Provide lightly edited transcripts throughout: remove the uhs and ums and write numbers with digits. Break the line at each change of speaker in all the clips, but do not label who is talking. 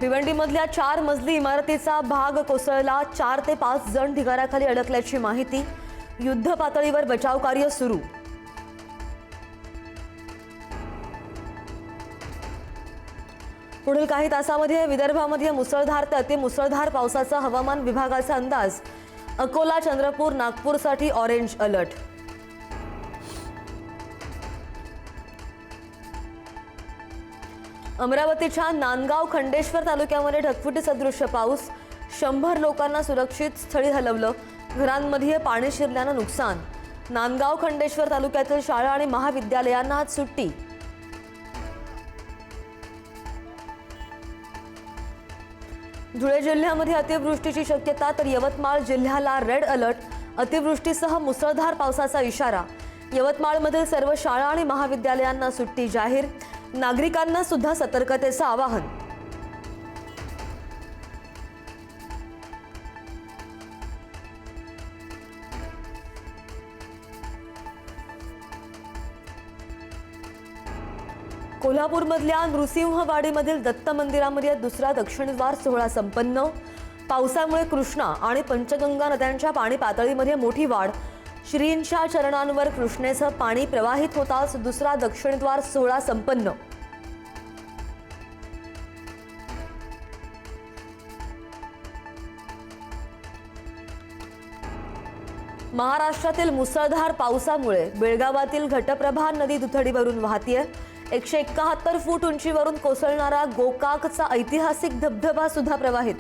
भिवंडीमधल्या 4 मजली इमारतीचा भाग कोसळला। 4 ते 5 जण ढिगाऱ्याखाली अडकल्याची माहिती। युद्ध पातळीवर बचाव कार्य सुरू। पुढील काही तासांमध्ये विदर्भामध्ये मुसळधार ते अतिमुसळधार पावसाचा हवामान विभागाचा अंदाज। अकोला, चंद्रपूर, नागपूरसाठी ऑरेंज अलर्ट। अमरावतीच्या नांदगाव खंडेश्वर तालुक्यामध्ये ढगफुटी सदृश्य पाऊस। 100 लोकांना सुरक्षित स्थळी हलवलं। घरांमध्ये पाणी शिरल्यानं नुकसान। नांदगाव खंडेश्वर तालुक्यातील शाळा आणि महाविद्यालयांना आज सुट्टी। धुळे जिल्ह्यामध्ये अतिवृष्टीची शक्यता, तर यवतमाळ जिल्ह्याला रेड अलर्ट। अतिवृष्टीसह मुसळधार पावसाचा इशारा। यवतमाळमधील सर्व शाळा आणि महाविद्यालयांना सुट्टी जाहीर। नागरिकांना सुद्धा सतर्कतेचं आवाहन। कोल्हापूरमधल्या नृसिंहवाडीमधील दत्त मंदिरामध्ये दुसरा दक्षिणद्वार सोहळा संपन्न। पावसामुळे कृष्णा आणि पंचगंगा नद्यांच्या पाणी पातळीमध्ये मोठी वाढ। श्रींच्या चरणांवर कृष्णेचं पाणी प्रवाहित होताच दुसरा दक्षिणद्वार सोहळा संपन्न। महाराष्ट्रातील मुसळधार पावसामुळे बेळगावातील घटप्रभा नदी दुथडी भरून वाहतीये। 171 फूट उंचीवरून कोसळणारा गोकाकचा ऐतिहासिक धबधबा सुद्धा प्रवाहित।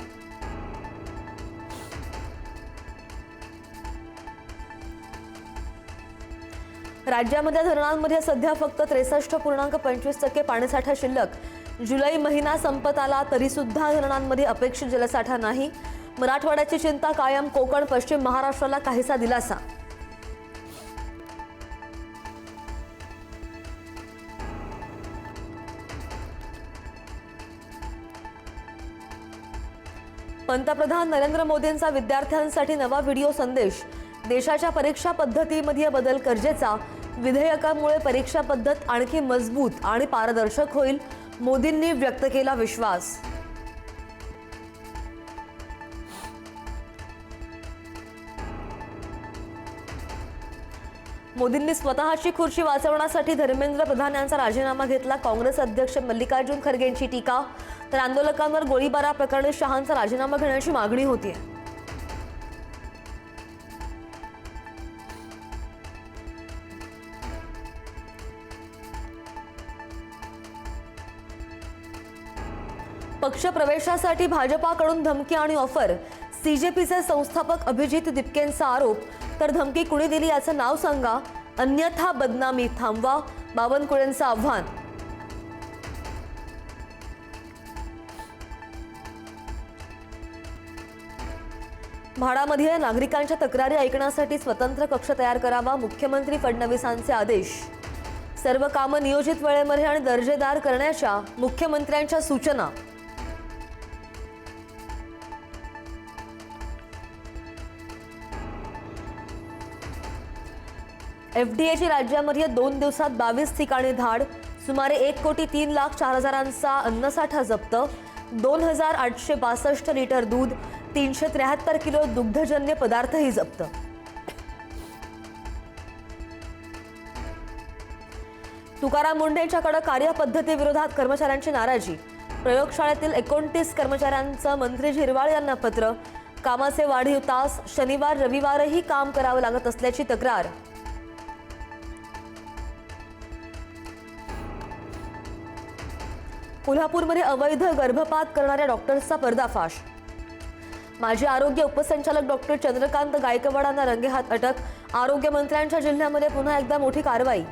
राज्यामध्ये धरणांमध्ये सध्या फक्त 63.25% पाणीसाठा शिल्लक। जुलै महिना संपत आला तरी सुद्धा धरणांमध्ये अपेक्षित जलसाठा नाही। मराठवाड्याची चिंता कायम। कोकण, पश्चिम महाराष्ट्राला काहीसा दिलासा। पंतप्रधान नरेंद्र मोदींचा विद्यार्थ्यांसाठी नवा व्हिडिओ संदेश। देशाच्या परीक्षा पद्धतीमध्ये बदल गरजेचा। विधेयकामुळे परीक्षा पद्धत आणखी मजबूत आणि पारदर्शक होईल। मोदींनी व्यक्त केला विश्वास। मोदींनी स्वतःची खुर्ची वाचवण्यासाठी धर्मेंद्र प्रधान यांचा राजीनामा घेतला। काँग्रेस अध्यक्ष मल्लिकार्जुन खरगेंची टीका, तर आंदोलकांवर गोळीबाराप्रकरणी शहांचा राजीनामा घेण्याची मागणी होती। पक्ष प्रवेशासाठी भाजपाकडून धमकी आणि ऑफर। सीजेपीचे संस्थापक अभिजित दिपकेंचा आरोप, तर धमकी कुणी दिली याचं नाव सांगा, अन्यथा बदनामी थांबवा। बावनकुळेंचं आव्हान। म्हाडामध्ये नागरिकांच्या तक्रारी ऐकण्यासाठी स्वतंत्र कक्ष तयार करावा। मुख्यमंत्री फडणवीसांचे आदेश। सर्व कामं नियोजित वेळेमध्ये आणि दर्जेदार करण्याच्या मुख्यमंत्र्यांच्या सूचना। एफडीएची राज्यामध्ये 2 दिवसात 22 ठिकाणी धाड। सुमारे 1,03,04,000 अन्नसाठा जप्त। 2,862 लिटर दूध, 373 किलो दुग्धजन्य पदार्थही जप्त। तुकाराम मुंढेंच्याकडे कार्यपद्धतीविरोधात कर्मचाऱ्यांची नाराजी। प्रयोगशाळेतील 29 कर्मचाऱ्यांचं मंत्री झिरवाळ यांना पत्र। कामाचे वाढीव तास, शनिवार रविवारही काम करावं लागत असल्याची तक्रार। कोल्हापूरमध्ये अवैध गर्भपात करणाऱ्या डॉक्टर्सचा पर्दाफाश। माजी आरोग्य उपसंचालक डॉक्टर चंद्रकांत गायकवाडांना रंगेहात अटक। आरोग्य मंत्र्यांच्या जिल्ह्यामध्ये पुन्हा एकदा मोठी कारवाई।